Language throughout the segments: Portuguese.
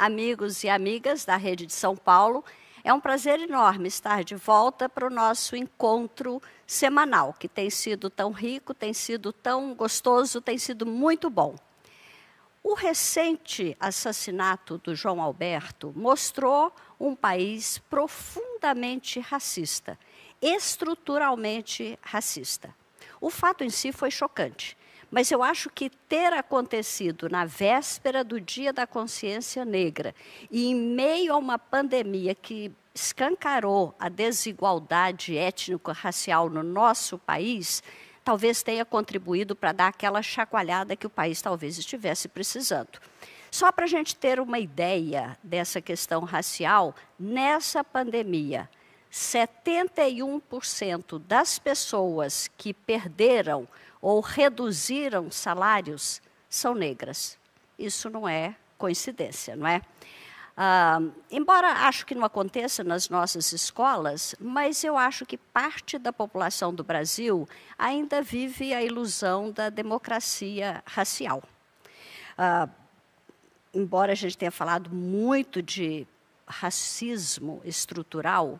amigos e amigas da Rede de São Paulo. É um prazer enorme estar de volta para o nosso encontro semanal, que tem sido tão rico, tem sido tão gostoso, tem sido muito bom. O recente assassinato do João Alberto mostrou um país profundamente racista, estruturalmente racista. O fato em si foi chocante, mas eu acho que ter acontecido na véspera do Dia da Consciência Negra e em meio a uma pandemia que escancarou a desigualdade étnico-racial no nosso país, talvez tenha contribuído para dar aquela chacoalhada que o país talvez estivesse precisando. Só para a gente ter uma ideia dessa questão racial, nessa pandemia, 71% das pessoas que perderam ou reduziram salários são negras. Isso não é coincidência, não é? Embora acho que não aconteça nas nossas escolas, mas eu acho que parte da população do Brasil ainda vive a ilusão da democracia racial. Embora a gente tenha falado muito de racismo estrutural,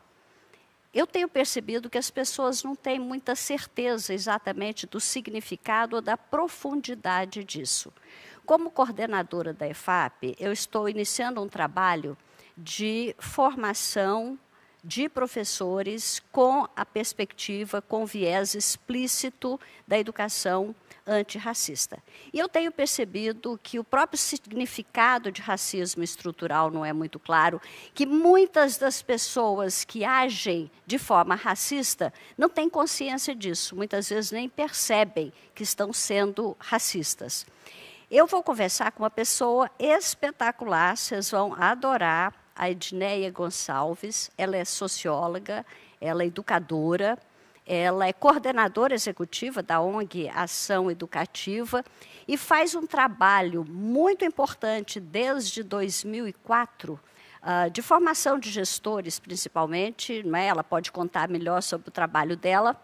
eu tenho percebido que as pessoas não têm muita certeza exatamente do significado ou da profundidade disso. Como coordenadora da EFAP, eu estou iniciando um trabalho de formação de professores com a perspectiva, com viés explícito da educação antirracista. E eu tenho percebido que o próprio significado de racismo estrutural não é muito claro, que muitas das pessoas que agem de forma racista não têm consciência disso, muitas vezes nem percebem que estão sendo racistas. Eu vou conversar com uma pessoa espetacular, vocês vão adorar, a Edneia Gonçalves. Ela é socióloga, ela é educadora, ela é coordenadora executiva da ONG Ação Educativa e faz um trabalho muito importante desde 2004, de formação de gestores, principalmente, não é? Ela pode contar melhor sobre o trabalho dela,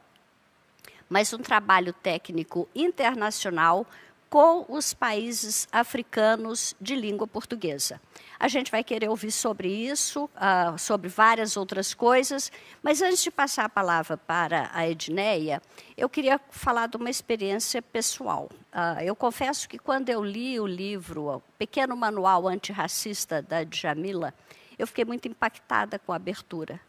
mas um trabalho técnico internacional com os países africanos de língua portuguesa. A gente vai querer ouvir sobre isso, sobre várias outras coisas, mas antes de passar a palavra para a Edneia, eu queria falar de uma experiência pessoal. Eu confesso que quando eu li o livro, o Pequeno Manual Antirracista, da Djamila, eu fiquei muito impactada com a abertura.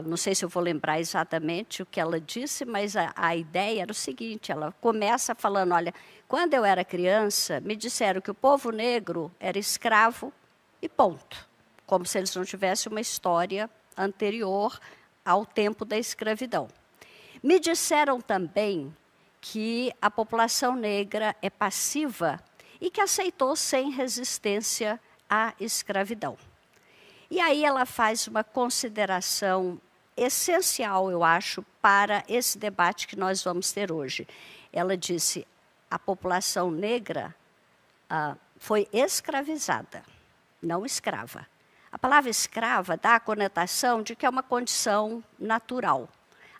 Não sei se eu vou lembrar exatamente o que ela disse, mas a ideia era o seguinte, ela começa falando, olha, quando eu era criança, me disseram que o povo negro era escravo e ponto, como se eles não tivessem uma história anterior ao tempo da escravidão. Me disseram também que a população negra é passiva e que aceitou sem resistência a escravidão. E aí ela faz uma consideração essencial, eu acho, para esse debate que nós vamos ter hoje. Ela disse, a população negra foi escravizada, não escrava. A palavra escrava dá a conotação de que é uma condição natural.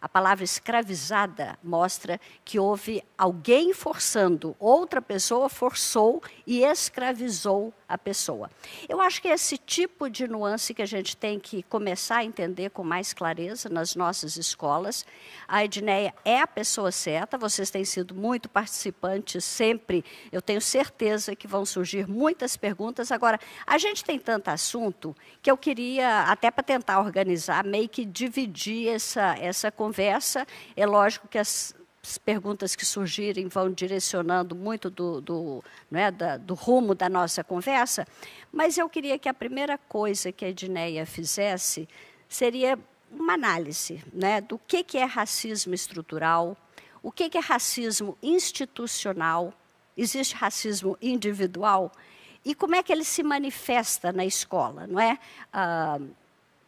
A palavra escravizada mostra que houve alguém forçando, outra pessoa forçou e escravizou a pessoa. Eu acho que é esse tipo de nuance que a gente tem que começar a entender com mais clareza nas nossas escolas. A Edneia é a pessoa certa, vocês têm sido muito participantes sempre, eu tenho certeza que vão surgir muitas perguntas. Agora, a gente tem tanto assunto que eu queria, até para tentar organizar, meio que dividir essa conversa. É lógico que as perguntas que surgirem vão direcionando muito do rumo da nossa conversa, mas eu queria que a primeira coisa que a Edneia fizesse seria uma análise, né, do que é racismo estrutural, o que é racismo institucional, existe racismo individual, e como é que ele se manifesta na escola, não é?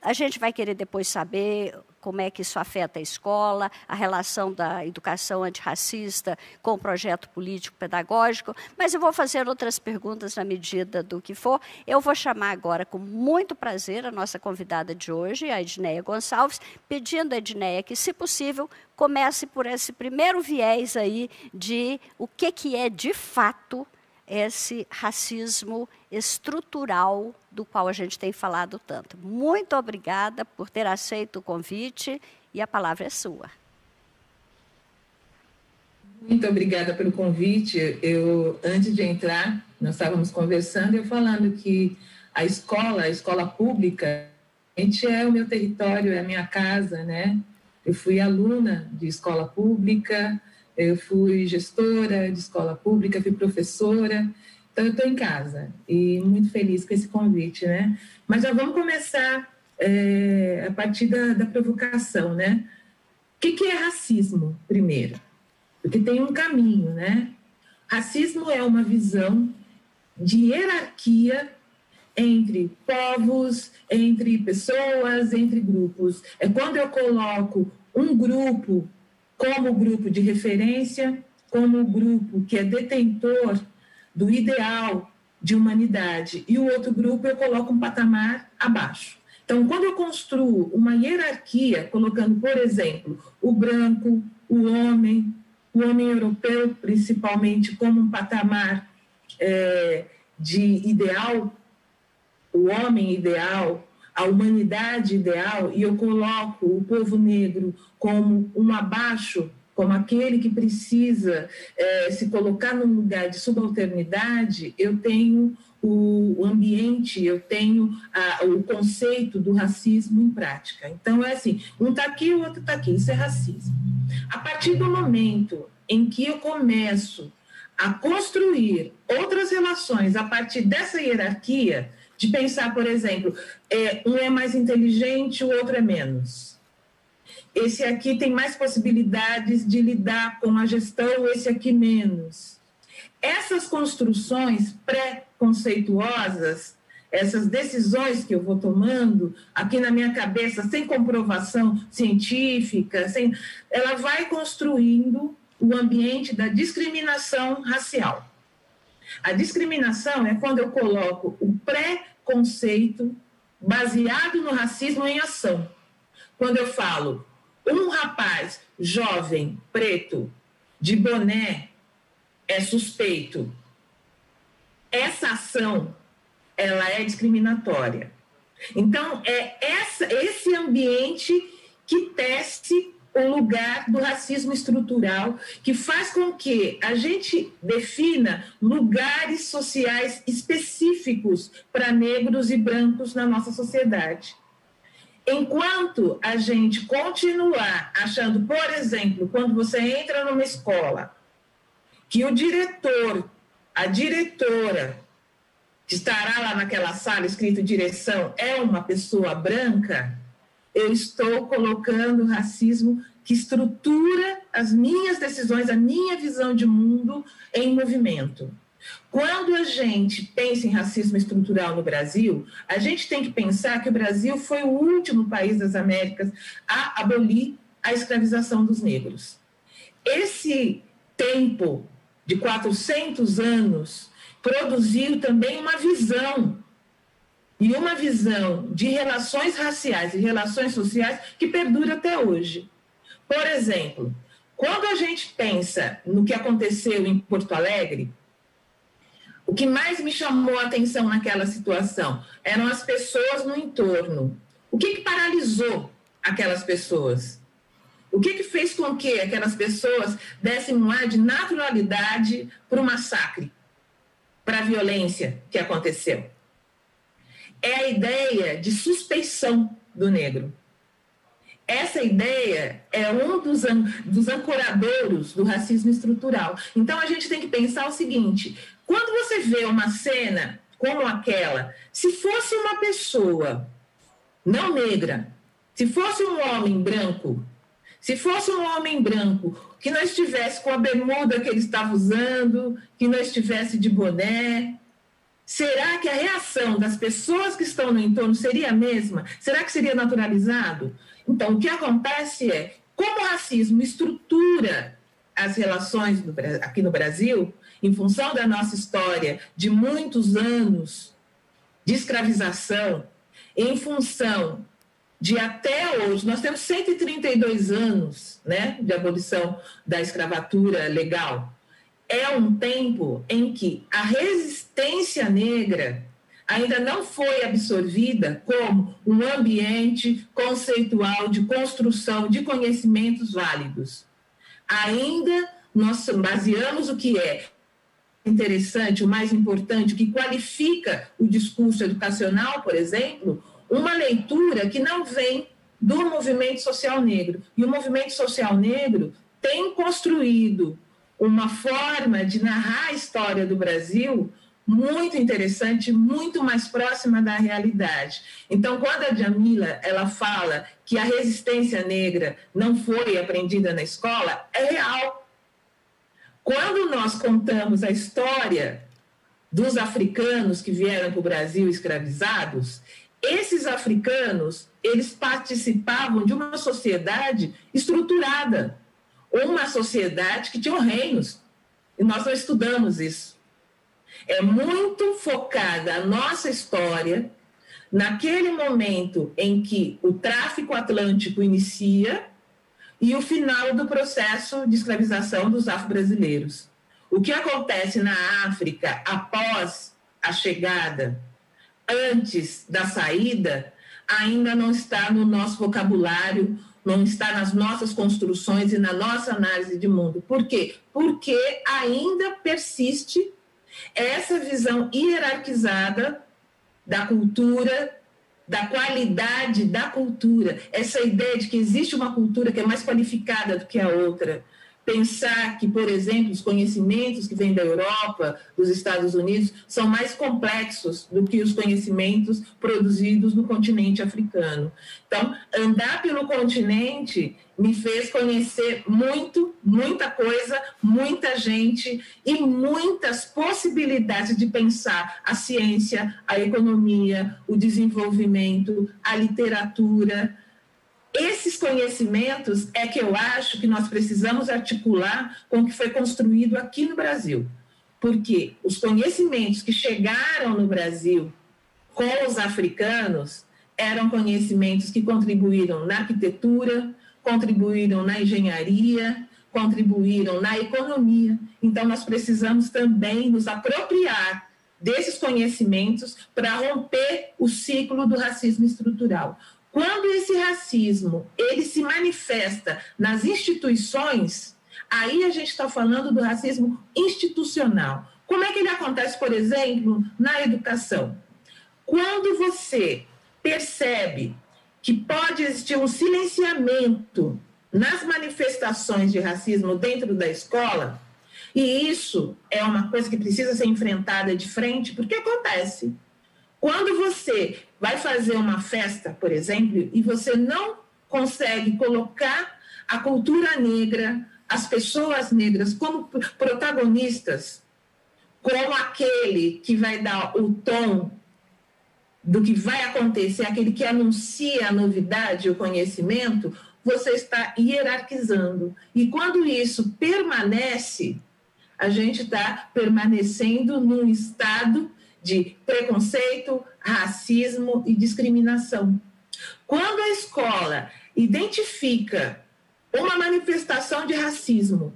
A gente vai querer depois saber como é que isso afeta a escola, a relação da educação antirracista com o projeto político-pedagógico, mas eu vou fazer outras perguntas na medida do que for. Eu vou chamar agora, com muito prazer, a nossa convidada de hoje, a Edneia Gonçalves, pedindo a Edneia que, se possível, comece por esse primeiro viés aí de o que é, de fato, esse racismo estrutural do qual a gente tem falado tanto. Muito obrigada por ter aceito o convite e a palavra é sua. Muito obrigada pelo convite. Antes de entrar, nós estávamos conversando e eu falando que a escola pública, é o meu território, é a minha casa, né? Eu fui aluna de escola pública, eu fui gestora de escola pública, fui professora, então eu estou em casa e muito feliz com esse convite, né? Mas já vamos começar a partir da provocação, né? O que é racismo, primeiro? Porque tem um caminho, né? Racismo é uma visão de hierarquia entre povos, entre pessoas, entre grupos. É quando eu coloco um grupo como grupo de referência, como grupo que é detentor do ideal de humanidade, e o outro grupo eu coloco um patamar abaixo. Então, quando eu construo uma hierarquia, colocando, por exemplo, o branco, o homem europeu, principalmente, como um patamar de ideal, o homem ideal, a humanidade ideal, e eu coloco o povo negro como um abaixo, como aquele que precisa se colocar num lugar de subalternidade, eu tenho o ambiente, eu tenho o conceito do racismo em prática. Então, é assim, um está aqui, o outro está aqui, isso é racismo. A partir do momento em que eu começo a construir outras relações a partir dessa hierarquia, de pensar, por exemplo, um é mais inteligente, o outro é menos. Esse aqui tem mais possibilidades de lidar com a gestão, esse aqui menos. Essas construções pré-conceituosas, essas decisões que eu vou tomando aqui na minha cabeça, sem comprovação científica, ela vai construindo o ambiente da discriminação racial. A discriminação é quando eu coloco o pré-conceito baseado no racismo em ação. Quando eu falo, um rapaz jovem, preto, de boné, é suspeito. Essa ação, ela é discriminatória. Então, é esse ambiente que tece o lugar do racismo estrutural, que faz com que a gente defina lugares sociais específicos para negros e brancos na nossa sociedade. Enquanto a gente continuar achando, por exemplo, quando você entra numa escola, que o diretor, a diretora, que estará lá naquela sala escrito direção, é uma pessoa branca, eu estou colocando o racismo que estrutura as minhas decisões, a minha visão de mundo em movimento. Quando a gente pensa em racismo estrutural no Brasil, a gente tem que pensar que o Brasil foi o último país das Américas a abolir a escravização dos negros. Esse tempo de 400 anos produziu também uma visão, e uma visão de relações raciais e relações sociais que perdura até hoje. Por exemplo, quando a gente pensa no que aconteceu em Porto Alegre, o que mais me chamou a atenção naquela situação eram as pessoas no entorno. O que paralisou aquelas pessoas? O que fez com que aquelas pessoas dessem um ar de naturalidade para o massacre, para a violência que aconteceu? É a ideia de suspeição do negro. Essa ideia é um dos ancoradouros do racismo estrutural. Então, a gente tem que pensar o seguinte, quando você vê uma cena como aquela, se fosse uma pessoa não negra, se fosse um homem branco, que não estivesse com a bermuda que ele estava usando, que não estivesse de boné, será que a reação das pessoas que estão no entorno seria a mesma? Será que seria naturalizado? Então, o que acontece é, como o racismo estrutura as relações aqui no Brasil, em função da nossa história de muitos anos de escravização, em função de até hoje, nós temos 132 anos, né, de abolição da escravatura legal. é um tempo em que a resistência negra ainda não foi absorvida como um ambiente conceitual de construção de conhecimentos válidos. Ainda nós baseamos o que é interessante, o mais importante, o que qualifica o discurso educacional, por exemplo, uma leitura que não vem do movimento social negro. E o movimento social negro tem construído uma forma de narrar a história do Brasil muito interessante, muito mais próxima da realidade. Então, quando a Djamila ela fala que a resistência negra não foi aprendida na escola, é real. Quando nós contamos a história dos africanos que vieram para o Brasil escravizados, esses africanos, eles participavam de uma sociedade estruturada, uma sociedade que tinha reinos, e nós não estudamos isso. É muito focada a nossa história naquele momento em que o tráfico atlântico inicia e o final do processo de escravização dos afro-brasileiros. O que acontece na África após a chegada, antes da saída, ainda não está no nosso vocabulário, não está nas nossas construções e na nossa análise de mundo. Por quê? Porque ainda persiste essa visão hierarquizada da cultura, da qualidade da cultura, essa ideia de que existe uma cultura que é mais qualificada do que a outra. Pensar que, por exemplo, os conhecimentos que vêm da Europa, dos Estados Unidos, são mais complexos do que os conhecimentos produzidos no continente africano. Então, andar pelo continente me fez conhecer muita coisa, muita gente e muitas possibilidades de pensar a ciência, a economia, o desenvolvimento, a literatura. Esses conhecimentos é que eu acho que nós precisamos articular com o que foi construído aqui no Brasil. Porque os conhecimentos que chegaram no Brasil com os africanos eram conhecimentos que contribuíram na arquitetura, contribuíram na engenharia, contribuíram na economia. Então, nós precisamos também nos apropriar desses conhecimentos para romper o ciclo do racismo estrutural. Quando esse racismo ele se manifesta nas instituições, aí a gente está falando do racismo institucional. Como é que ele acontece, por exemplo, na educação? Quando você percebe que pode existir um silenciamento nas manifestações de racismo dentro da escola, e isso é uma coisa que precisa ser enfrentada de frente, porque acontece. Quando você vai fazer uma festa, por exemplo, e você não consegue colocar a cultura negra, as pessoas negras como protagonistas, como aquele que vai dar o tom do que vai acontecer, aquele que anuncia a novidade, o conhecimento, você está hierarquizando. E quando isso permanece, a gente está permanecendo num estado de preconceito, racismo e discriminação. Quando a escola identifica uma manifestação de racismo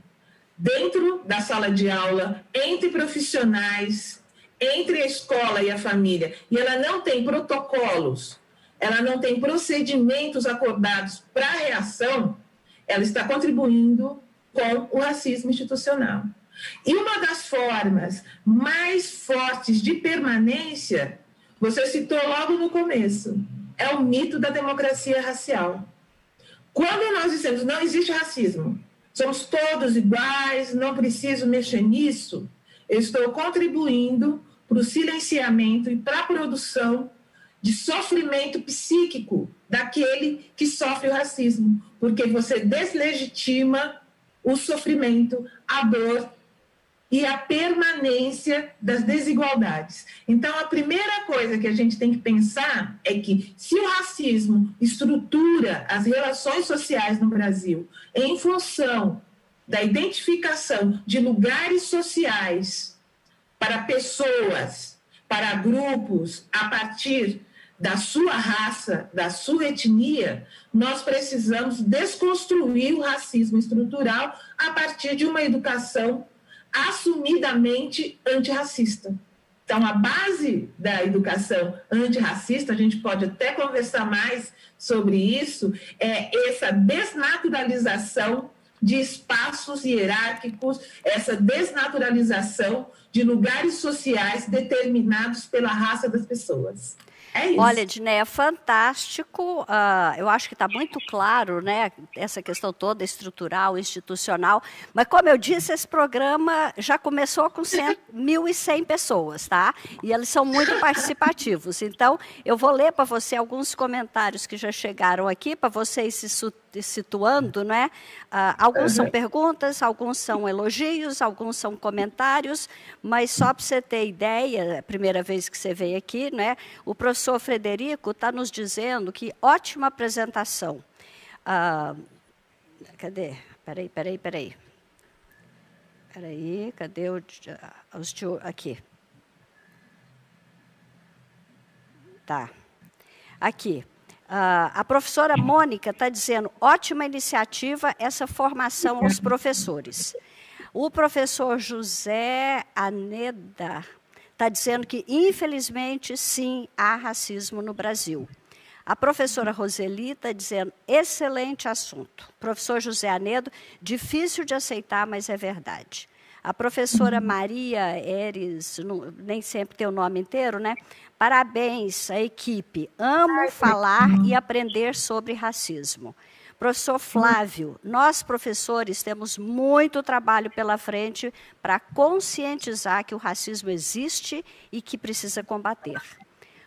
dentro da sala de aula, entre profissionais, entre a escola e a família, e ela não tem protocolos, ela não tem procedimentos acordados para a reação, ela está contribuindo com o racismo institucional. E uma das formas mais fortes de permanência, você citou logo no começo, é o mito da democracia racial. Quando nós dizemos não existe racismo, somos todos iguais, não preciso mexer nisso, eu estou contribuindo para o silenciamento e para a produção de sofrimento psíquico daquele que sofre o racismo, porque você deslegitima o sofrimento, a dor e a permanência das desigualdades. Então, a primeira coisa que a gente tem que pensar é que, se o racismo estrutura as relações sociais no Brasil em função da identificação de lugares sociais para pessoas, para grupos, a partir da sua raça, da sua etnia, nós precisamos desconstruir o racismo estrutural a partir de uma educação assumidamente antirracista. Então, a base da educação antirracista, a gente pode até conversar mais sobre isso, é essa desnaturalização de espaços hierárquicos, essa desnaturalização de lugares sociais determinados pela raça das pessoas. É isso. Olha, Edneia, fantástico. Eu acho que está muito claro, né, essa questão toda estrutural, institucional. Mas, como eu disse, esse programa já começou com 1.100 pessoas, tá? E eles são muito participativos. Então, eu vou ler para você alguns comentários que já chegaram aqui, para vocês se situando, né? Alguns são perguntas, alguns são elogios, alguns são comentários, mas só para você ter ideia, é a primeira vez que você veio aqui, né? O professor Frederico está nos dizendo que ótima apresentação. Cadê? Peraí. Cadê aqui? Tá. Aqui. A professora Mônica está dizendo, ótima iniciativa essa formação aos professores. O professor José Aneda está dizendo que, infelizmente, sim, há racismo no Brasil. A professora Roseli está dizendo, excelente assunto. Professor José Anedo, difícil de aceitar, mas é verdade. A professora Maria Eres, nem sempre tem o nome inteiro, né? Parabéns à equipe. Amo falar e aprender sobre racismo. Professor Flávio, nós professores temos muito trabalho pela frente para conscientizar que o racismo existe e que precisa combater.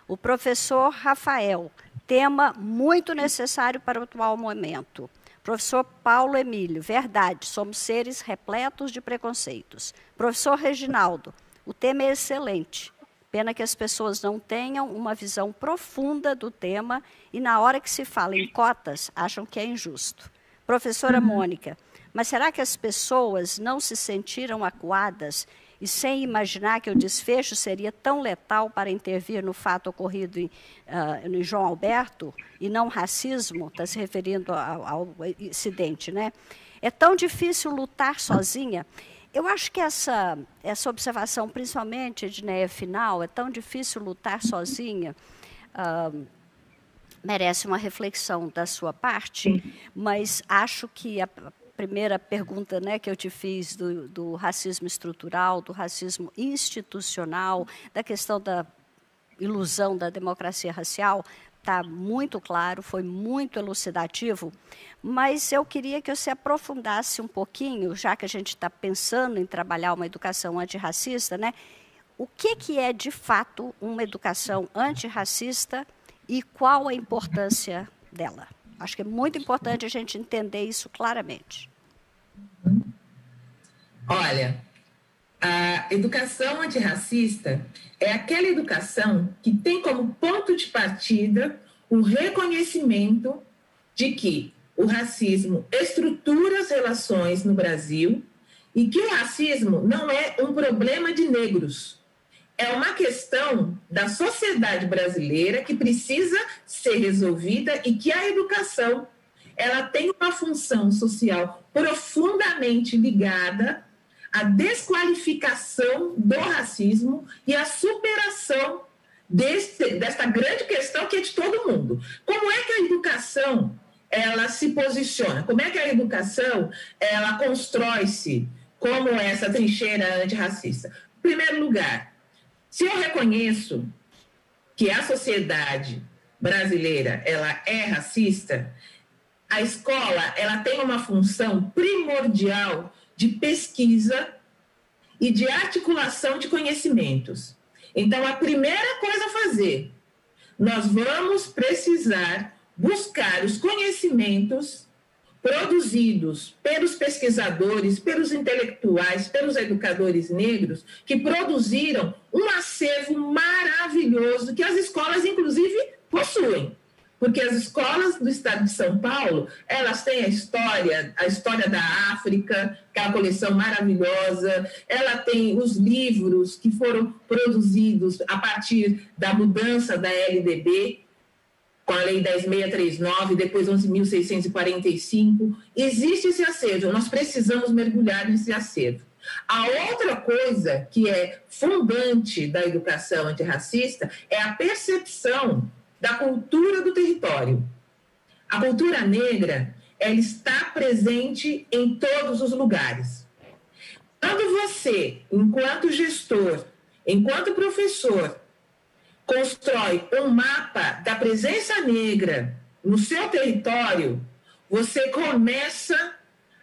O professor Rafael, tema muito necessário para o atual momento. Professor Paulo Emílio, verdade, somos seres repletos de preconceitos. Professor Reginaldo, o tema é excelente. Pena que as pessoas não tenham uma visão profunda do tema e, na hora que se fala em cotas, acham que é injusto. Professora Mônica, mas será que as pessoas não se sentiram acuadas e sem imaginar que o desfecho seria tão letal para intervir no fato ocorrido em João Alberto, e não racismo, está se referindo ao incidente, né? É tão difícil lutar sozinha. Eu acho que essa observação, principalmente, Edneia, final, é tão difícil lutar sozinha, merece uma reflexão da sua parte, mas acho que a primeira pergunta, né, que eu te fiz do racismo estrutural, do racismo institucional, da questão da ilusão da democracia racial, está muito claro, foi muito elucidativo, mas eu queria que você aprofundasse um pouquinho, já que a gente está pensando em trabalhar uma educação antirracista, né? O que é, de fato, uma educação antirracista e qual a importância dela? Acho que é muito importante a gente entender isso claramente. Olha, a educação antirracista é aquela educação que tem como ponto de partida o reconhecimento de que o racismo estrutura as relações no Brasil e que o racismo não é um problema de negros. É uma questão da sociedade brasileira que precisa ser resolvida e que a educação ela tem uma função social profundamente ligada à desqualificação do racismo e à superação desta grande questão que é de todo mundo. Como é que a educação ela se posiciona? Como é que a educação ela constrói-se como essa trincheira antirracista? Em primeiro lugar, se eu reconheço que a sociedade brasileira ela é racista, a escola ela tem uma função primordial de pesquisa e de articulação de conhecimentos. Então, a primeira coisa a fazer, nós vamos precisar buscar os conhecimentos produzidos pelos pesquisadores, pelos intelectuais, pelos educadores negros, que produziram um acervo maravilhoso que as escolas, inclusive, possuem. Porque as escolas do estado de São Paulo, elas têm a história da África, aquela coleção maravilhosa, ela tem os livros que foram produzidos a partir da mudança da LDB, com a Lei 10.639, depois 11.645. Existe esse acervo, nós precisamos mergulhar nesse acervo. A outra coisa que é fundante da educação antirracista é a percepção da cultura do território. A cultura negra, ela está presente em todos os lugares. Quando você, enquanto gestor, enquanto professor, constrói um mapa da presença negra no seu território, você começa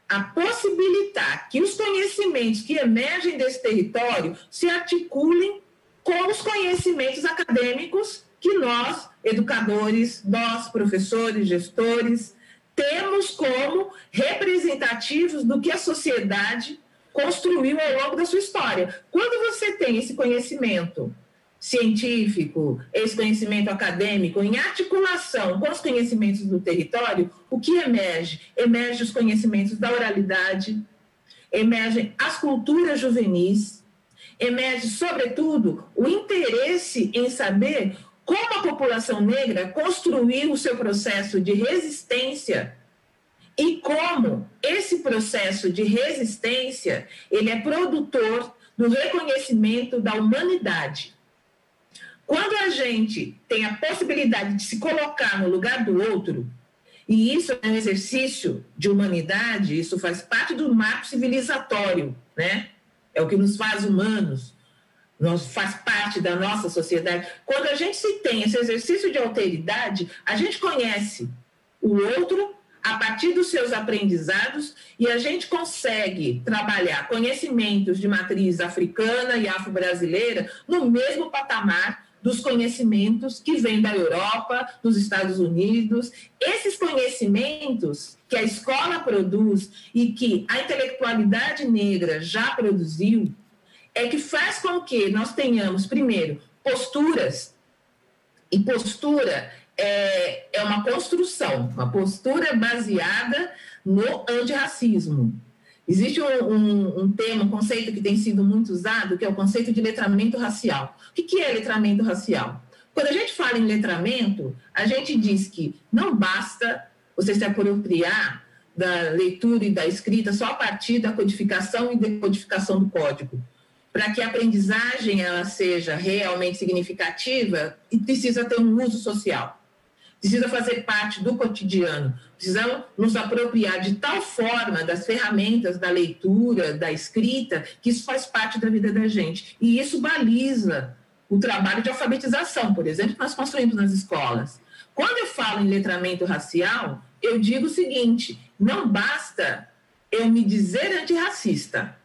a possibilitar que os conhecimentos que emergem desse território se articulem com os conhecimentos acadêmicos que nós, educadores, nós, professores, gestores, temos como representativos do que a sociedade construiu ao longo da sua história. Quando você tem esse conhecimento científico, esse conhecimento acadêmico, em articulação com os conhecimentos do território, o que emerge? Emergem os conhecimentos da oralidade, emergem as culturas juvenis, emerge, sobretudo, o interesse em saber como a população negra construiu o seu processo de resistência e como esse processo de resistência ele é produtor do reconhecimento da humanidade. Quando a gente tem a possibilidade de se colocar no lugar do outro, e isso é um exercício de humanidade, isso faz parte do marco civilizatório, né? É o que nos faz humanos, faz parte da nossa sociedade. Quando a gente se tem esse exercício de alteridade, a gente conhece o outro a partir dos seus aprendizados e a gente consegue trabalhar conhecimentos de matriz africana e afro-brasileira no mesmo patamar dos conhecimentos que vêm da Europa, dos Estados Unidos. Esses conhecimentos que a escola produz e que a intelectualidade negra já produziu, é que faz com que nós tenhamos, primeiro, posturas, e postura é uma construção, uma postura baseada no antirracismo. Existe um termo, um conceito que tem sido muito usado, que é o conceito de letramento racial. O que é letramento racial? Quando a gente fala em letramento, a gente diz que não basta você se apropriar da leitura e da escrita só a partir da codificação e decodificação do código. Para que a aprendizagem ela seja realmente significativa, precisa ter um uso social. Precisa fazer parte do cotidiano, precisamos nos apropriar de tal forma das ferramentas da leitura, da escrita, que isso faz parte da vida da gente. E isso baliza o trabalho de alfabetização, por exemplo, que nós construímos nas escolas. Quando eu falo em letramento racial, eu digo o seguinte, não basta eu me dizer antirracista,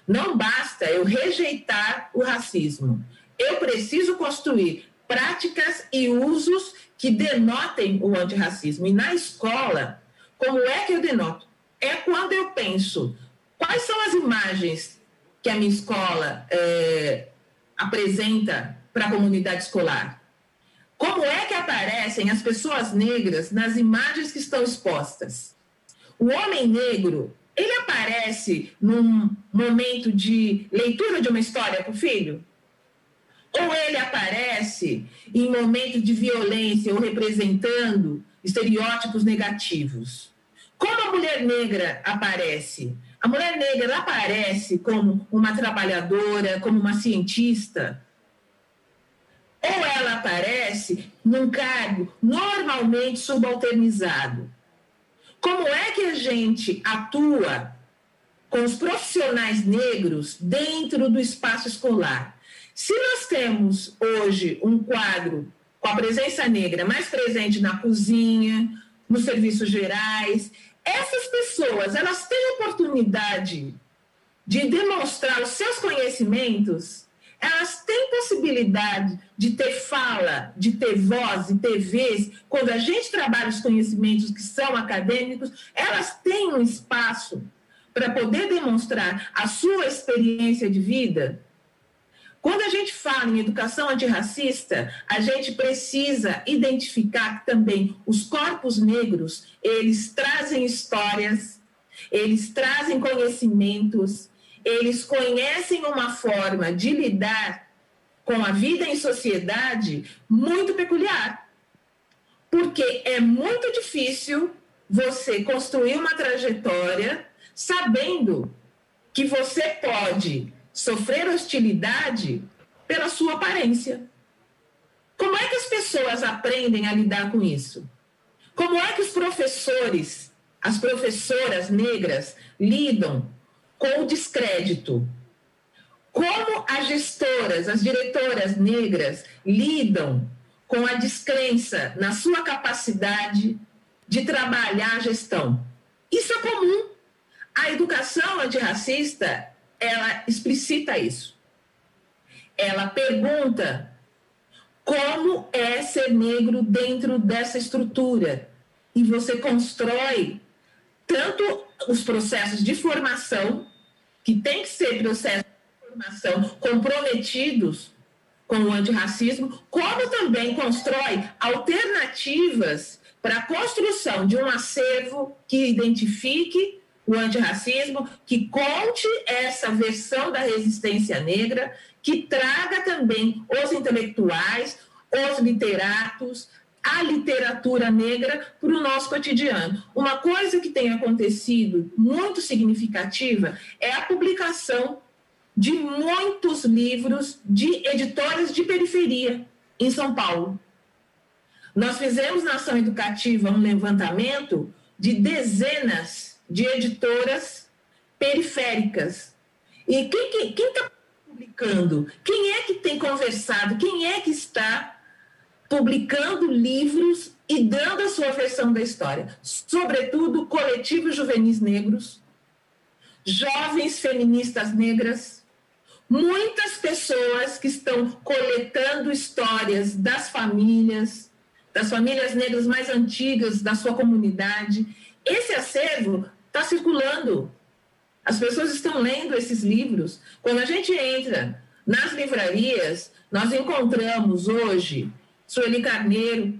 não basta eu rejeitar o racismo, eu preciso construir práticas e usos que denotem o antirracismo. E na escola, como é que eu denoto? É quando eu penso quais são as imagens que a minha escola apresenta para a comunidade escolar. Como é que aparecem as pessoas negras nas imagens que estão expostas? O homem negro, ele aparece num momento de leitura de uma história para o filho? Ou ele aparece em momentos de violência ou representando estereótipos negativos? Como a mulher negra aparece? A mulher negra ela aparece como uma trabalhadora, como uma cientista? Ou ela aparece num cargo normalmente subalternizado? Como é que a gente atua com os profissionais negros dentro do espaço escolar? Se nós temos hoje um quadro com a presença negra mais presente na cozinha, nos serviços gerais, essas pessoas, elas têm oportunidade de demonstrar os seus conhecimentos, elas têm possibilidade de ter fala, de ter voz e ter vez. Quando a gente trabalha os conhecimentos que são acadêmicos, elas têm um espaço para poder demonstrar a sua experiência de vida. Quando a gente fala em educação antirracista, a gente precisa identificar que também os corpos negros, eles trazem histórias, eles trazem conhecimentos, eles conhecem uma forma de lidar com a vida em sociedade muito peculiar. Porque é muito difícil você construir uma trajetória sabendo que você pode sofrer hostilidade pela sua aparência. Como é que as pessoas aprendem a lidar com isso? Como é que os professores, as professoras negras lidam com o descrédito? Como as gestoras, as diretoras negras lidam com a descrença na sua capacidade de trabalhar a gestão? Isso é comum. A educação antirracista, ela explicita isso. Ela pergunta como é ser negro dentro dessa estrutura. E você constrói tanto os processos de formação, que tem que ser processos de formação comprometidos com o antirracismo, como também constrói alternativas para a construção de um acervo que identifique o antirracismo, que conte essa versão da resistência negra, que traga também os intelectuais, os literatos, a literatura negra para o nosso cotidiano. Uma coisa que tem acontecido muito significativa é a publicação de muitos livros de editoras de periferia em São Paulo. Nós fizemos na ação educativa um levantamento de dezenas de editoras periféricas. E quem está publicando? Quem é que tem conversado? Quem é que está publicando livros e dando a sua versão da história? Sobretudo, coletivos juvenis negros, jovens feministas negras, muitas pessoas que estão coletando histórias das famílias negras mais antigas da sua comunidade. Esse acervo está circulando. As pessoas estão lendo esses livros. Quando a gente entra nas livrarias, nós encontramos hoje Sueli Carneiro,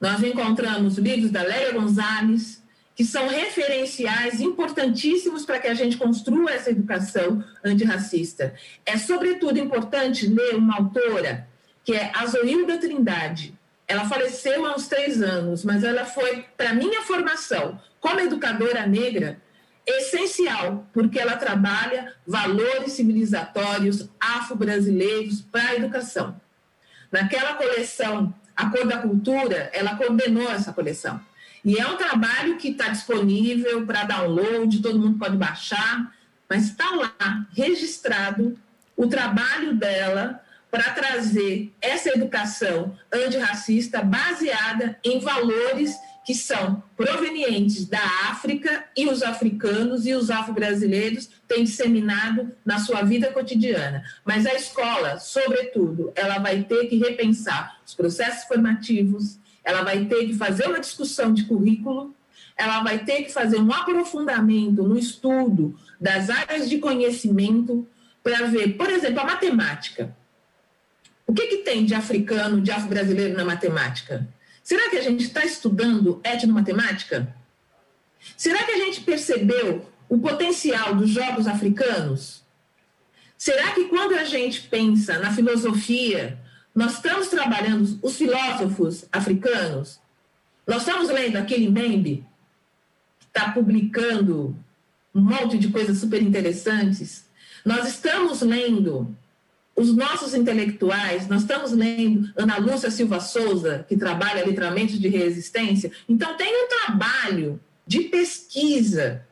nós encontramos livros da Lélia Gonzalez, que são referenciais importantíssimos para que a gente construa essa educação antirracista. É, sobretudo, importante ler uma autora, que é Azoilda Trindade. Ela faleceu há uns 3 anos, mas ela foi, para minha formação como educadora negra, essencial, porque ela trabalha valores civilizatórios afro-brasileiros para a educação. Naquela coleção, A Cor da Cultura, ela coordenou essa coleção. E é um trabalho que está disponível para download, todo mundo pode baixar, mas está lá, registrado, o trabalho dela para trazer essa educação antirracista baseada em valores que são provenientes da África, e os africanos e os afro-brasileiros têm disseminado na sua vida cotidiana. Mas a escola, sobretudo, ela vai ter que repensar os processos formativos, ela vai ter que fazer uma discussão de currículo, ela vai ter que fazer um aprofundamento no estudo das áreas de conhecimento para ver, por exemplo, a matemática. O que tem de africano, de afro-brasileiro na matemática? Será que a gente está estudando etnomatemática? Será que a gente percebeu o potencial dos jogos africanos? Será que quando a gente pensa na filosofia, nós estamos trabalhando os filósofos africanos? Nós estamos lendo aquele Mbembe, que está publicando um monte de coisas super interessantes? Nós estamos lendo os nossos intelectuais, nós estamos lendo Ana Lúcia Silva Souza, que trabalha letramento de resistência. Então, tem um trabalho de pesquisa,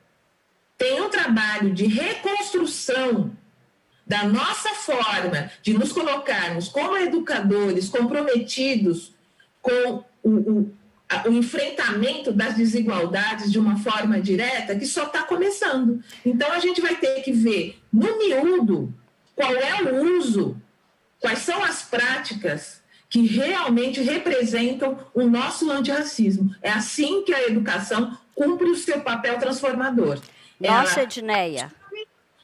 tem um trabalho de reconstrução da nossa forma de nos colocarmos como educadores comprometidos com o enfrentamento das desigualdades de uma forma direta, que só está começando. Então, a gente vai ter que ver, no miúdo, qual é o uso, quais são as práticas que realmente representam o nosso antirracismo. É assim que a educação cumpre o seu papel transformador. Nossa, Edneia.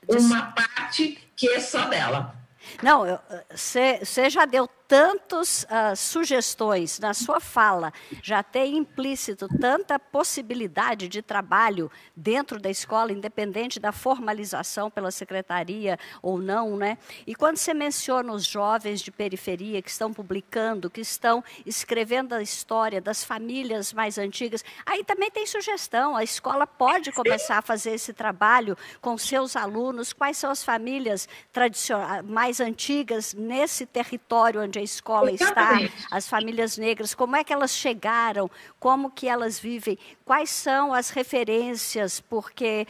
Uma parte que é só dela. Não, você já deu tantas sugestões na sua fala, já tem implícito tanta possibilidade de trabalho dentro da escola, independente da formalização pela secretaria ou não, né? E quando você menciona os jovens de periferia que estão publicando, que estão escrevendo a história das famílias mais antigas, aí também tem sugestão, a escola pode começar a fazer esse trabalho com seus alunos, quais são as famílias tradicionais, mais antigas nesse território onde a escola está, as famílias negras, como é que elas chegaram, como que elas vivem, quais são as referências, porque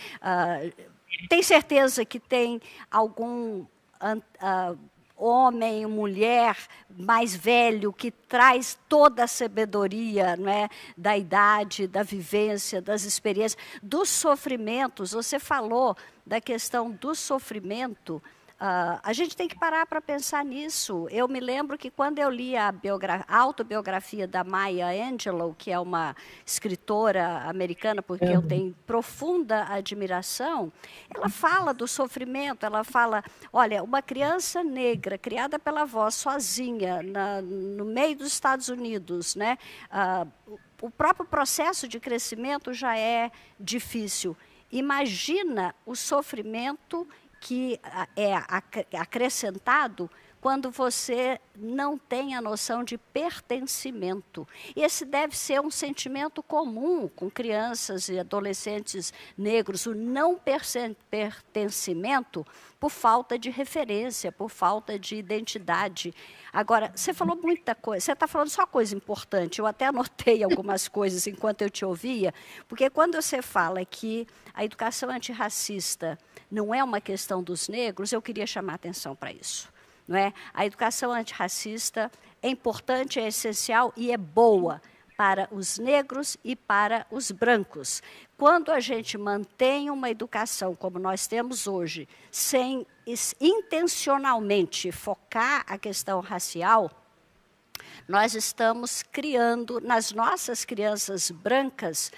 tem certeza que tem algum homem, mulher mais velho que traz toda a sabedoria, né, da idade, da vivência, das experiências, dos sofrimentos. Você falou da questão do sofrimento. A gente tem que parar para pensar nisso. Eu me lembro que quando eu li a autobiografia da Maya Angelou, que é uma escritora americana, porque eu tenho profunda admiração, ela fala do sofrimento, ela fala, olha, uma criança negra criada pela avó sozinha no meio dos Estados Unidos, né? O próprio processo de crescimento já é difícil. Imagina o sofrimento que é acrescentado quando você não tem a noção de pertencimento. Esse deve ser um sentimento comum com crianças e adolescentes negros, o não pertencimento por falta de referência, por falta de identidade. Agora, você falou muita coisa, você está falando só coisa importante, eu até anotei algumas coisas enquanto eu te ouvia, porque quando você fala que a educação antirracista não é uma questão dos negros, eu queria chamar a atenção para isso. Não é? A educação antirracista é importante, é essencial e é boa para os negros e para os brancos. Quando a gente mantém uma educação como nós temos hoje, sem intencionalmente focar a questão racial, nós estamos criando nas nossas crianças brancas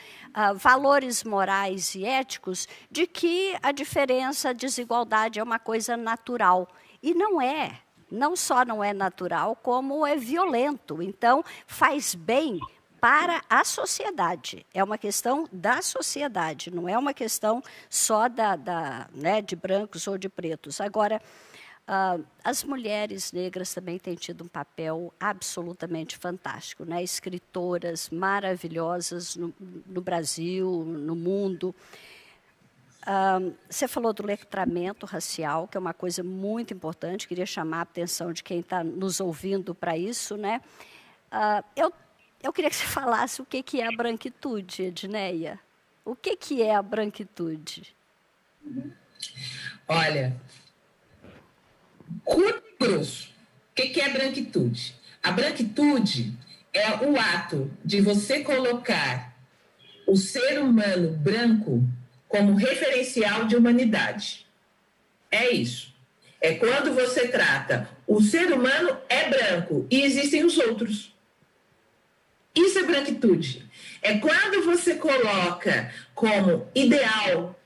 valores morais e éticos de que a diferença, a desigualdade é uma coisa natural. E não é. Não só não é natural, como é violento. Então, faz bem para a sociedade. É uma questão da sociedade, não é uma questão só né, de brancos ou de pretos. Agora, as mulheres negras também têm tido um papel absolutamente fantástico, né? Escritoras maravilhosas no Brasil, no mundo. Você falou do letramento racial, que é uma coisa muito importante, queria chamar a atenção de quem está nos ouvindo para isso, né? Eu queria que você falasse o que é a branquitude, Edneia. O que é a branquitude? Olha, curto e grosso, o que é a branquitude? A branquitude é o ato de você colocar o ser humano branco como referencial de humanidade. É isso. É quando você trata o ser humano é branco e existem os outros. Isso é branquitude. É quando você coloca como ideal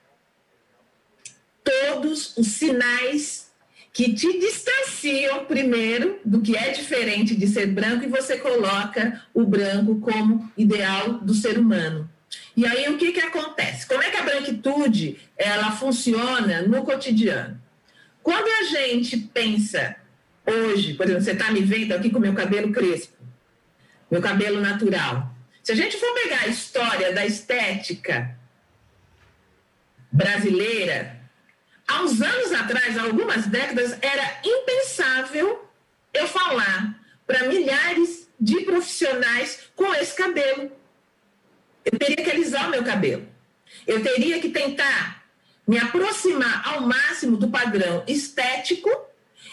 todos os sinais que te distanciam, primeiro, do que é diferente de ser branco, e você coloca o branco como ideal do ser humano. E aí, o que acontece? Como é que a branquitude ela funciona no cotidiano? Quando a gente pensa, hoje, por exemplo, você está me vendo aqui com meu cabelo crespo, meu cabelo natural. Se a gente for pegar a história da estética brasileira, há uns anos atrás, há algumas décadas, era impensável eu falar para milhares de profissionais com esse cabelo. Eu teria que alisar o meu cabelo. Eu teria que tentar me aproximar ao máximo do padrão estético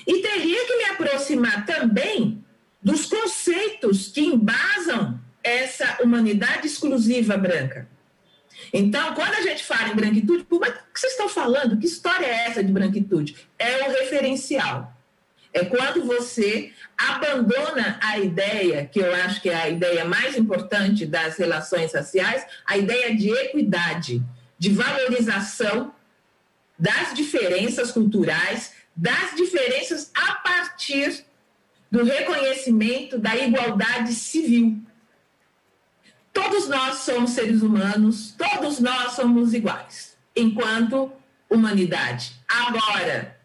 e teria que me aproximar também dos conceitos que embasam essa humanidade exclusiva branca. Então, quando a gente fala em branquitude, mas o que vocês estão falando? Que história é essa de branquitude? É o referencial. É quando você abandona a ideia, que eu acho que é a ideia mais importante das relações raciais, a ideia de equidade, de valorização das diferenças culturais, das diferenças a partir do reconhecimento da igualdade civil. Todos nós somos seres humanos, todos nós somos iguais, enquanto humanidade. Agora,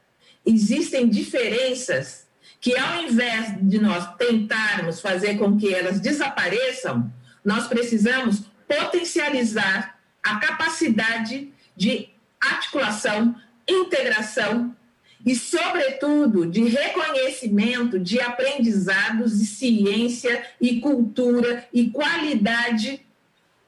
existem diferenças que, ao invés de nós tentarmos fazer com que elas desapareçam, nós precisamos potencializar a capacidade de articulação, integração e, sobretudo, de reconhecimento de aprendizados de ciência e cultura e qualidade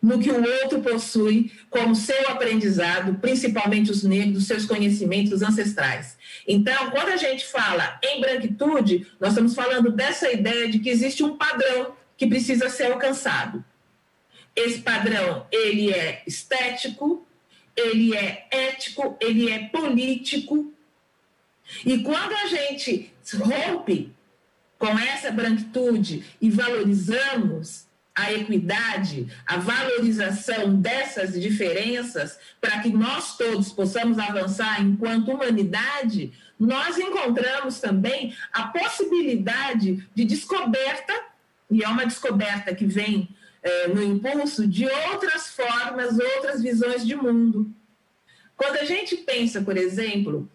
no que o outro possui como seu aprendizado, principalmente os negros, seus conhecimentos ancestrais. Então, quando a gente fala em branquitude, nós estamos falando dessa ideia de que existe um padrão que precisa ser alcançado. Esse padrão, ele é estético, ele é ético, ele é político. E quando a gente rompe com essa branquitude e valorizamos a equidade, a valorização dessas diferenças, para que nós todos possamos avançar enquanto humanidade, nós encontramos também a possibilidade de descoberta, e é uma descoberta que vem no impulso de outras formas, outras visões de mundo. Quando a gente pensa, por exemplo,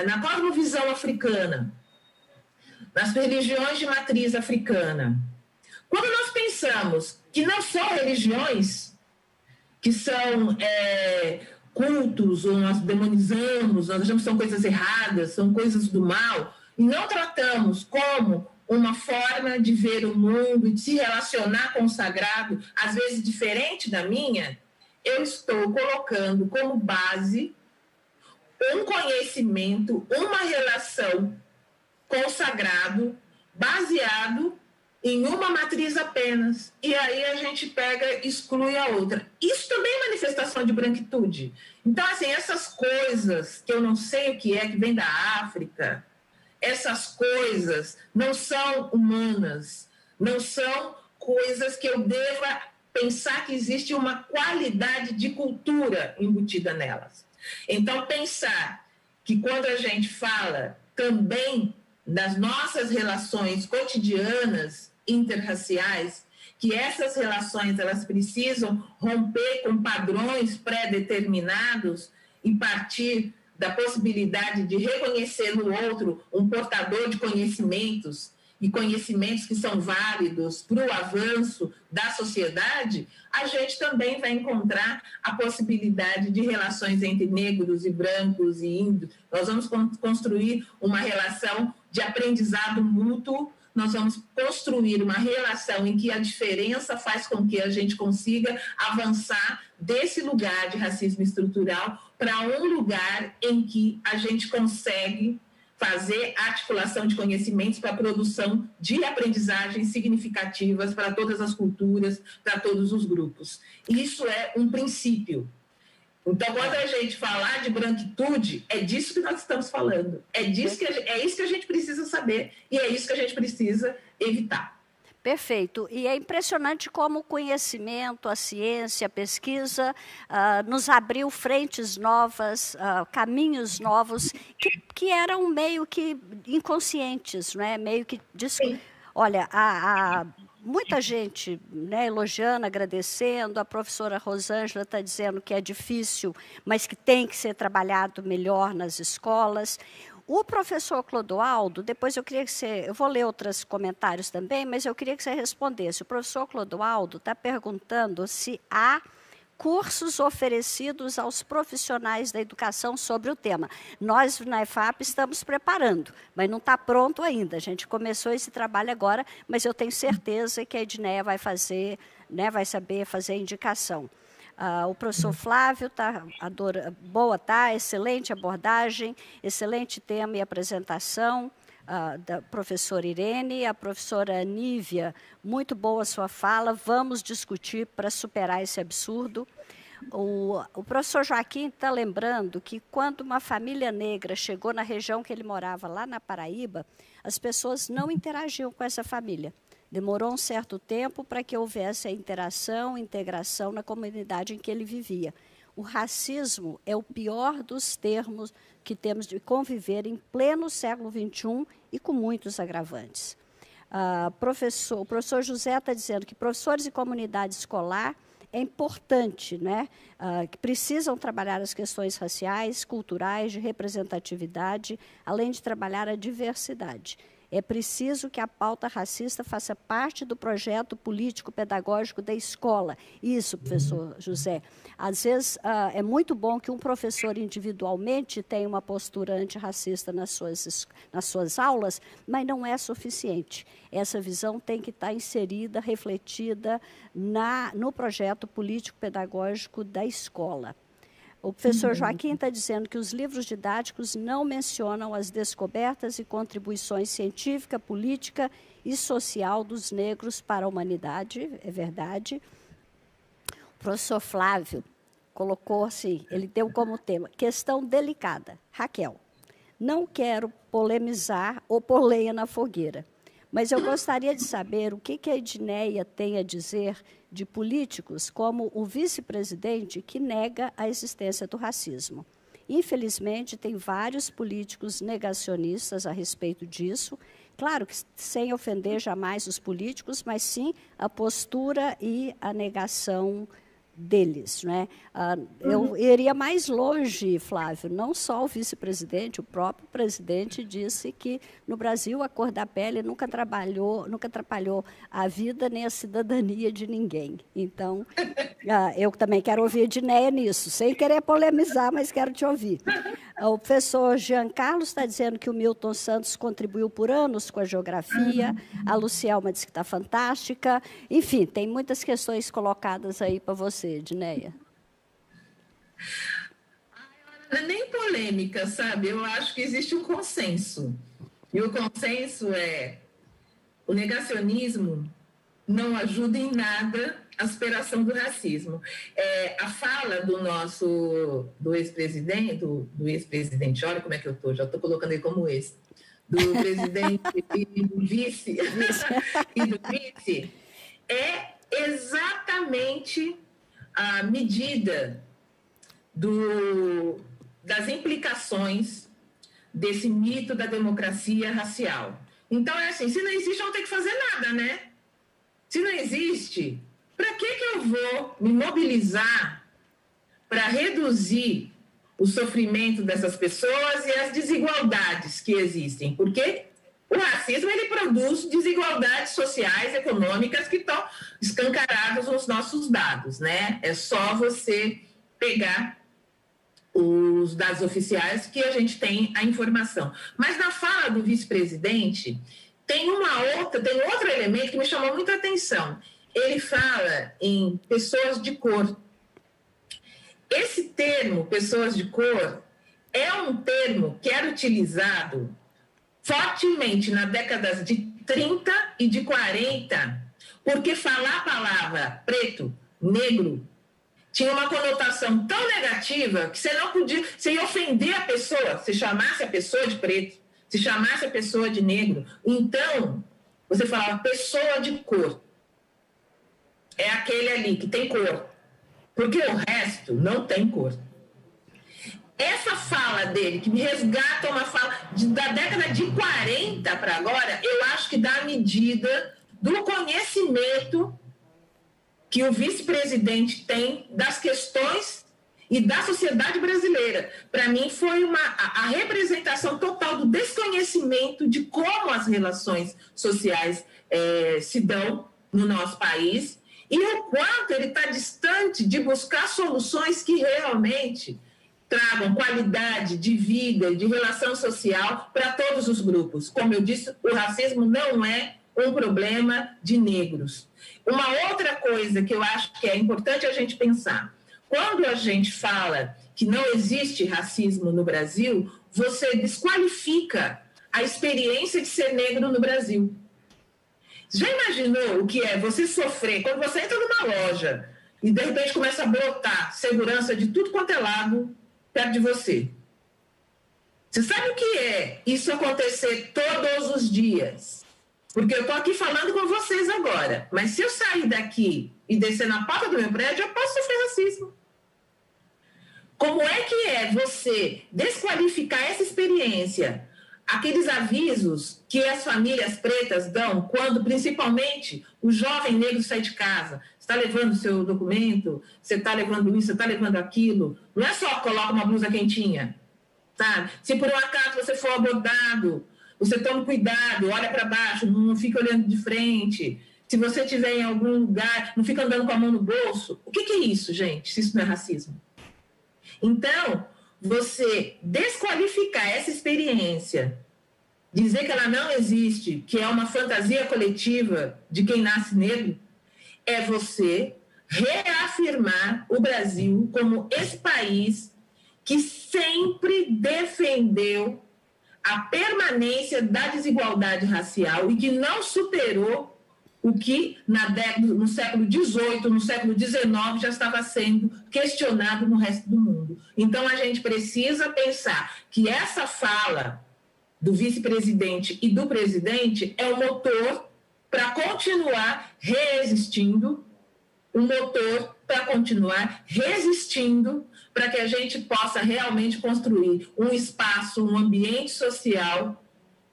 na cosmovisão africana, nas religiões de matriz africana, quando nós pensamos que não são religiões, que são cultos, ou nós demonizamos, nós achamos que são coisas erradas, são coisas do mal, e não tratamos como uma forma de ver o mundo e de se relacionar com o sagrado, às vezes diferente da minha, eu estou colocando como base um conhecimento, uma relação com o sagrado, baseado em uma matriz apenas. E aí a gente pega e exclui a outra. Isso também é manifestação de branquitude. Então, assim, essas coisas que eu não sei o que vem da África, essas coisas não são humanas, não são coisas que eu deva pensar que existe uma qualidade de cultura embutida nelas. Então, pensar que quando a gente fala também das nossas relações cotidianas interraciais, que essas relações elas precisam romper com padrões pré-determinados e partir da possibilidade de reconhecer no outro um portador de conhecimentos e conhecimentos que são válidos para o avanço da sociedade, a gente também vai encontrar a possibilidade de relações entre negros e brancos e índios. Nós vamos construir uma relação de aprendizado mútuo, nós vamos construir uma relação em que a diferença faz com que a gente consiga avançar desse lugar de racismo estrutural para um lugar em que a gente consegue fazer articulação de conhecimentos para a produção de aprendizagens significativas para todas as culturas, para todos os grupos. Isso é um princípio. Então, quando a gente falar de branquitude, é disso que nós estamos falando. É isso que a gente precisa saber e é isso que a gente precisa evitar. Perfeito. E é impressionante como o conhecimento, a ciência, a pesquisa nos abriu frentes novas, caminhos novos, que eram meio que inconscientes, né? Meio que... Olha, muita gente, né, elogiando, agradecendo, a professora Rosângela está dizendo que é difícil, mas que tem que ser trabalhado melhor nas escolas. O professor Clodoaldo, depois eu vou ler outros comentários também, mas eu queria que você respondesse. O professor Clodoaldo está perguntando se há cursos oferecidos aos profissionais da educação sobre o tema. Nós, na EFAP, estamos preparando, mas não está pronto ainda. A gente começou esse trabalho agora, mas eu tenho certeza que a Edneia vai fazer, né, vai saber fazer a indicação. O professor Flávio está boa, excelente abordagem, excelente tema e apresentação da professora Irene, a professora Nívia, muito boa a sua fala, vamos discutir para superar esse absurdo. O professor Joaquim está lembrando que quando uma família negra chegou na região que ele morava, lá na Paraíba, as pessoas não interagiam com essa família. Demorou um certo tempo para que houvesse a interação, integração na comunidade em que ele vivia. O racismo é o pior dos termos que temos de conviver em pleno século XXI e com muitos agravantes. O professor José está dizendo que professores e comunidade escolar é importante, né? Que precisam trabalhar as questões raciais, culturais, de representatividade, além de trabalhar a diversidade. É preciso que a pauta racista faça parte do projeto político-pedagógico da escola. Isso, professor José. Às vezes, é muito bom que um professor individualmente tenha uma postura antirracista nas suas aulas, mas não é suficiente. Essa visão tem que estar inserida, refletida no projeto político-pedagógico da escola. O professor Joaquim está dizendo que os livros didáticos não mencionam as descobertas e contribuições científica, política e social dos negros para a humanidade, é verdade. O professor Flávio colocou assim, ele deu como tema, questão delicada. Raquel, não quero polemizar ou pôr lenha na fogueira, mas eu gostaria de saber o que a Edneia tem a dizer de políticos como o vice-presidente que nega a existência do racismo. Infelizmente, tem vários políticos negacionistas a respeito disso, claro que sem ofender jamais os políticos, mas sim a postura e a negação deles, né? Eu iria mais longe, Flávio, não só o vice-presidente, o próprio presidente disse que no Brasil a cor da pele nunca atrapalhou a vida nem a cidadania de ninguém. Então, eu também quero ouvir a Edneia nisso, sem querer polemizar, mas quero te ouvir. O professor Jean Carlos está dizendo que o Milton Santos contribuiu por anos com a geografia, a Lucielma diz que está fantástica, enfim, tem muitas questões colocadas aí para você, Edneia. Não é nem polêmica, sabe? Eu acho que existe um consenso. E o consenso é o negacionismo não ajuda em nada a superação do racismo. A fala do ex-presidente, olha como é que eu estou, já estou colocando ele como ex, do presidente e do vice, é exatamente a medida das implicações desse mito da democracia racial. Então, é assim, se não existe, não tem que fazer nada, né? Se não existe, para que eu vou me mobilizar para reduzir o sofrimento dessas pessoas e as desigualdades que existem? Porque o racismo ele produz desigualdades sociais, econômicas que estão escancaradas nos nossos dados, né? É só você pegar os dados oficiais que a gente tem a informação. Mas na fala do vice-presidente tem outro elemento que me chamou muita atenção. Ele fala em pessoas de cor. Esse termo, pessoas de cor, é um termo que era utilizado fortemente na década de 30 e de 40, porque falar a palavra preto, negro, tinha uma conotação tão negativa que você não podia, você ia ofender a pessoa, se chamasse a pessoa de preto, se chamasse a pessoa de negro. Então, você falava pessoa de cor. É aquele ali que tem cor, porque o resto não tem cor. Essa fala dele, que me resgata uma fala da década de 40 para agora, eu acho que dá a medida do conhecimento que o vice-presidente tem das questões e da sociedade brasileira. Para mim, foi a representação total do desconhecimento de como as relações sociais se dão no nosso país e o quanto ele está distante de buscar soluções que realmente tragam qualidade de vida, de relação social para todos os grupos. Como eu disse, o racismo não é um problema de negros. Uma outra coisa que eu acho que é importante a gente pensar, quando a gente fala que não existe racismo no Brasil, você desqualifica a experiência de ser negro no Brasil. Já imaginou o que é você sofrer quando você entra numa loja e de repente começa a brotar segurança de tudo quanto é lado perto de você? Você sabe o que é isso acontecer todos os dias? Porque eu estou aqui falando com vocês agora, mas se eu sair daqui e descer na porta do meu prédio, eu posso sofrer racismo. Como é que você desqualificar essa experiência, aqueles avisos que as famílias pretas dão quando, principalmente, o jovem negro sai de casa? Você está levando o seu documento, você está levando isso, você está levando aquilo. Não é só coloca uma blusa quentinha, sabe? Se por um acaso você for abordado, você toma cuidado, olha para baixo, não fica olhando de frente. Se você estiver em algum lugar, não fica andando com a mão no bolso. O que é isso, gente, se isso não é racismo? Então, você desqualificar essa experiência, dizer que ela não existe, que é uma fantasia coletiva de quem nasce negro, é você reafirmar o Brasil como esse país que sempre defendeu a permanência da desigualdade racial e que não superou o que no século XVIII, no século XIX, já estava sendo questionado no resto do mundo. Então, a gente precisa pensar que essa fala do vice-presidente e do presidente é o motor para continuar resistindo, para que a gente possa realmente construir um espaço, um ambiente social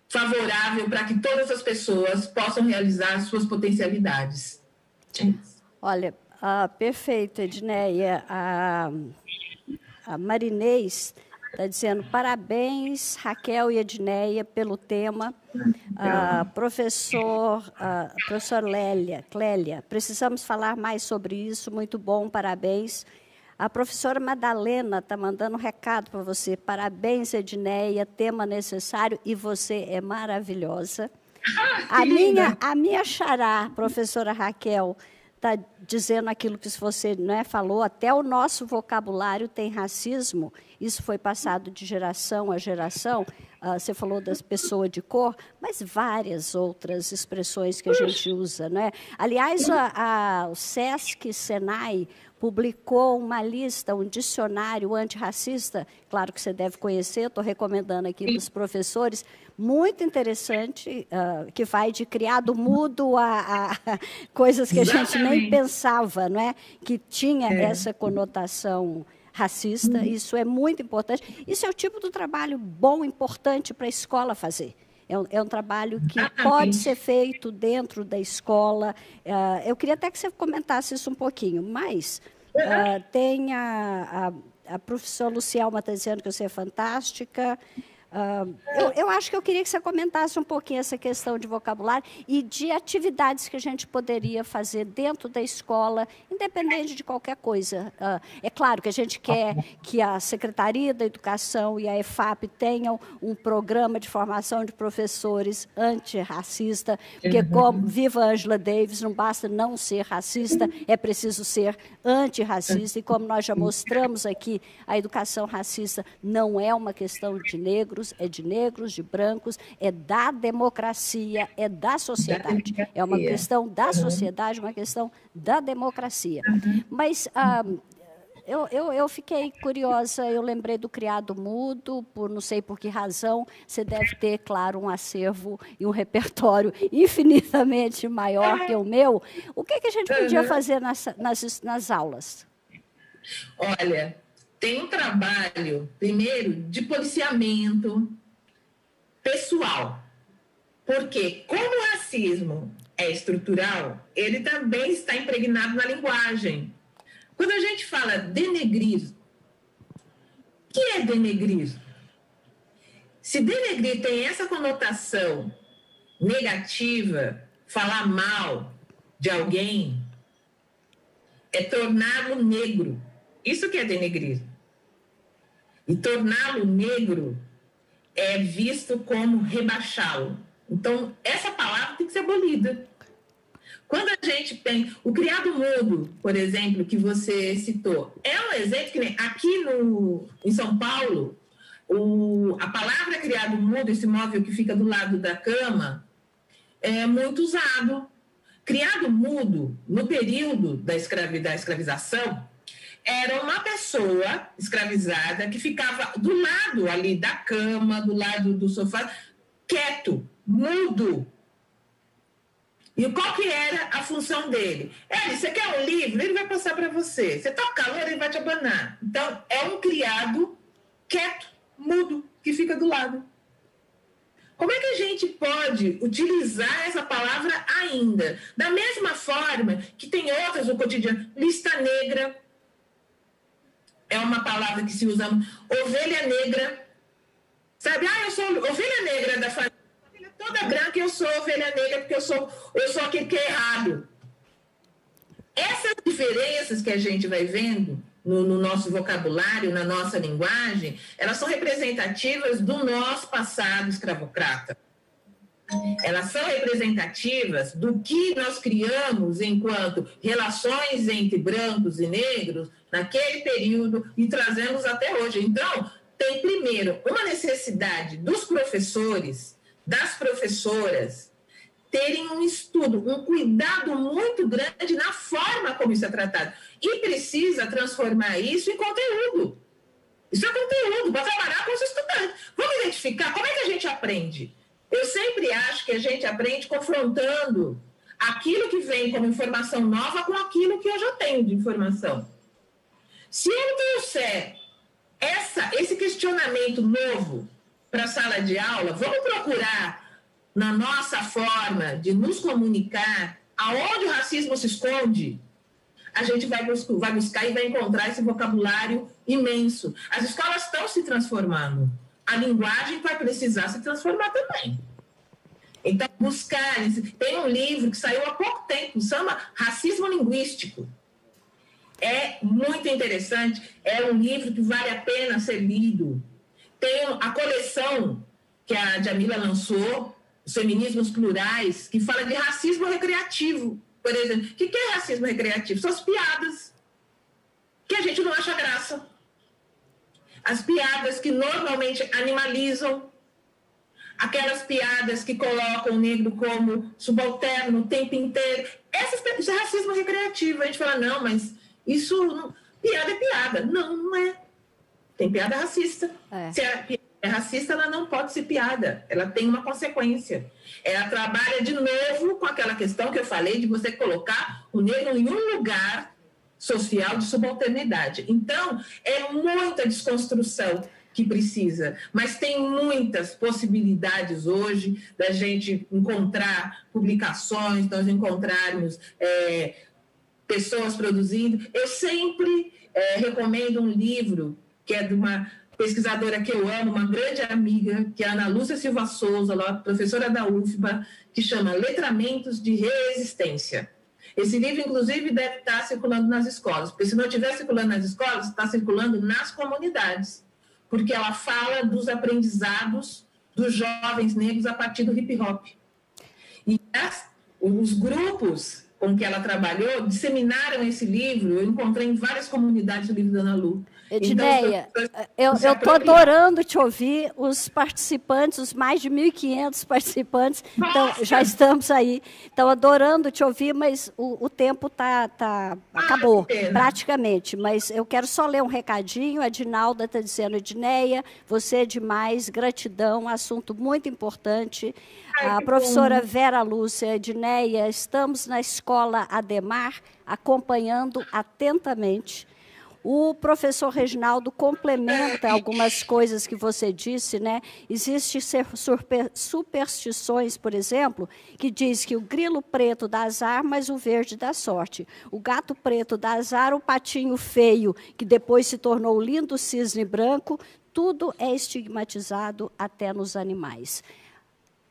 favorável para que todas as pessoas possam realizar suas potencialidades. Olha, perfeito, Edneia. A Marinês está dizendo parabéns, Raquel e Edneia, pelo tema. Professora Clélia, precisamos falar mais sobre isso, muito bom, parabéns. A professora Madalena está mandando um recado para você. Parabéns, Edneia, tema necessário e você é maravilhosa. A minha xará, professora Raquel, está dizendo aquilo que você falou, até o nosso vocabulário tem racismo, isso foi passado de geração a geração, você falou das pessoas de cor, mas várias outras expressões que a gente usa. Aliás, o SESC, Senai, publicou uma lista, um dicionário antirracista, claro que você deve conhecer, estou recomendando aqui para os professores, muito interessante, que vai de criado mudo a coisas que a gente nem pensava, que tinha essa conotação racista. Isso é muito importante. Isso é o tipo do trabalho bom, importante para a escola fazer. É um trabalho que pode ser feito dentro da escola. Eu queria até que você comentasse isso um pouquinho, mas tem a professora Lucialma está dizendo que você é fantástica. Eu acho que eu queria que você comentasse um pouquinho essa questão de vocabulário e de atividades que a gente poderia fazer dentro da escola, independente de qualquer coisa. É claro que a gente quer que a Secretaria da Educação e a EFAP tenham um programa de formação de professores antirracista, porque, como viva Angela Davis, não basta não ser racista, é preciso ser antirracista, e como nós já mostramos aqui, a educação racista não é uma questão de negros, é de negros, de brancos, é da democracia, é da sociedade. É uma questão da sociedade, uma questão da democracia. Mas eu fiquei curiosa, eu lembrei do criado mudo, por não sei por que razão, você deve ter, claro, um acervo e um repertório infinitamente maior que o meu. O que a gente podia fazer nas aulas? Olha, tem um trabalho, primeiro, de policiamento pessoal. Porque, como o racismo é estrutural, ele também está impregnado na linguagem. Quando a gente fala denegrir, o que é denegrir? Se denegrir tem essa conotação negativa, falar mal de alguém, é torná-lo negro. Isso que é denegrir. E torná-lo negro é visto como rebaixá-lo. Então, essa palavra tem que ser abolida. Quando a gente tem o criado mudo, por exemplo, que você citou, é um exemplo que aqui em São Paulo, a palavra criado mudo, esse móvel que fica do lado da cama, é muito usado. Criado mudo, no período da escravização, era uma pessoa escravizada que ficava do lado ali da cama, do lado do sofá, quieto, mudo. E qual que era a função dele? Você quer um livro? Ele vai passar para você. Você está com calor, ele vai te abanar. Então, é um criado quieto, mudo, que fica do lado. Como é que a gente pode utilizar essa palavra ainda? Da mesma forma que tem outras no cotidiano. Lista negra é uma palavra que se usa. Ovelha negra. Sabe? Eu sou ovelha negra da família. Toda branca, eu sou ovelha negra porque eu sou aquele que é errado. Essas diferenças que a gente vai vendo no nosso vocabulário, na nossa linguagem, elas são representativas do nosso passado escravocrata. Elas são representativas do que nós criamos enquanto relações entre brancos e negros naquele período e trazemos até hoje. Então, tem primeiro uma necessidade dos professores, das professoras, terem um estudo, um cuidado muito grande na forma como isso é tratado. E precisa transformar isso em conteúdo. Isso é conteúdo para trabalhar com os estudantes. Vamos identificar como é que a gente aprende. Eu sempre acho que a gente aprende confrontando aquilo que vem como informação nova com aquilo que eu já tenho de informação. Se eu trouxer esse questionamento novo para a sala de aula, vamos procurar, na nossa forma de nos comunicar, aonde o racismo se esconde, a gente vai buscar e vai encontrar esse vocabulário imenso. As escolas estão se transformando. A linguagem vai precisar se transformar também. Então, buscar... Tem um livro que saiu há pouco tempo, chama Racismo Linguístico. É muito interessante, é um livro que vale a pena ser lido. Tem a coleção que a Djamila lançou, Os Feminismos Plurais, que fala de racismo recreativo, por exemplo. O que é racismo recreativo? São as piadas que a gente não acha graça. As piadas que normalmente animalizam, aquelas piadas que colocam o negro como subalterno o tempo inteiro. Isso é racismo recreativo. A gente fala, não, mas isso, piada é piada. Não, não é. Tem piada racista. Se a piada é racista, ela não pode ser piada. Ela tem uma consequência. Ela trabalha de novo com aquela questão que eu falei de você colocar o negro em um lugar social de subalternidade. Então, é muita desconstrução que precisa, mas tem muitas possibilidades hoje da gente encontrar publicações, nós encontrarmos pessoas produzindo. Eu sempre recomendo um livro que é de uma pesquisadora que eu amo, uma grande amiga, que é a Ana Lúcia Silva Souza, professora da UFBA, que chama Letramentos de Resistência. Esse livro, inclusive, deve estar circulando nas escolas, porque se não estiver circulando nas escolas, está circulando nas comunidades, porque ela fala dos aprendizados dos jovens negros a partir do hip-hop. E os grupos com que ela trabalhou disseminaram esse livro. Eu encontrei em várias comunidades o livro da Ana Lu. Edneia, eu estou adorando te ouvir, os participantes, os mais de 1.500 participantes, então, já estamos aí, estão adorando te ouvir, mas o tempo acabou, praticamente. Mas eu quero só ler um recadinho, a Dinalda está dizendo, Edneia, você é demais, gratidão, assunto muito importante. A professora Vera Lúcia, Edneia, estamos na Escola Ademar, acompanhando atentamente. O professor Reginaldo complementa algumas coisas que você disse, né? Existem superstições, por exemplo, que diz que o grilo preto dá azar, mas o verde dá sorte. O gato preto dá azar, o patinho feio, que depois se tornou o lindo cisne branco, tudo é estigmatizado até nos animais.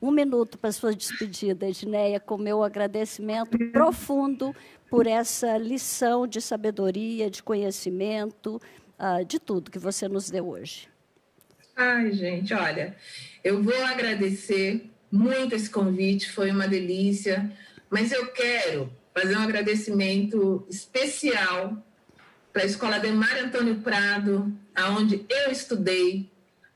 1 minuto para a sua despedida, Edneia, com meu agradecimento profundo por essa lição de sabedoria, de conhecimento, de tudo que você nos deu hoje. Ai, gente, olha, eu vou agradecer muito esse convite, foi uma delícia, mas eu quero fazer um agradecimento especial para a Escola Ademar Antônio Prado, aonde eu estudei,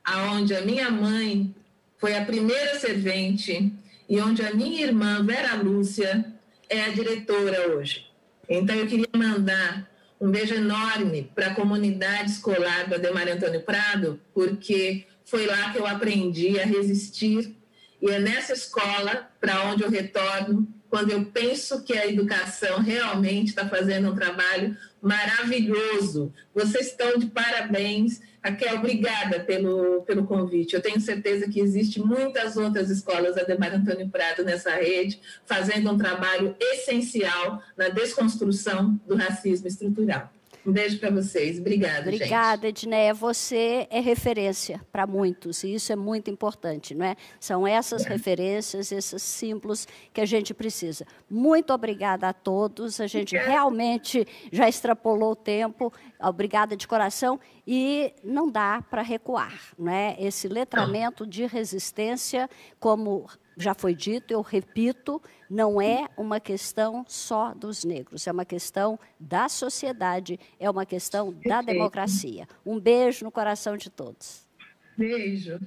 aonde a minha mãe foi a primeira servente e onde a minha irmã, Vera Lúcia, é a diretora hoje. Então, eu queria mandar um beijo enorme para a comunidade escolar do Ademar Antônio Prado, porque foi lá que eu aprendi a resistir, e é nessa escola para onde eu retorno quando eu penso que a educação realmente está fazendo um trabalho maravilhoso. Vocês estão de parabéns. Raquel, obrigada pelo convite. Eu tenho certeza que existem muitas outras escolas Adhemar Antônio Prado nessa rede, fazendo um trabalho essencial na desconstrução do racismo estrutural. Um beijo para vocês. Obrigada, gente. Obrigada, Edneia. Você é referência para muitos, e isso é muito importante, não é? São essas referências, esses símbolos que a gente precisa. Muito obrigada a todos. A gente realmente já extrapolou o tempo. Obrigada de coração. E não dá para recuar, não é? Esse letramento de resistência, como já foi dito, eu repito, não é uma questão só dos negros, é uma questão da sociedade, é uma questão da democracia. Um beijo no coração de todos. Beijo.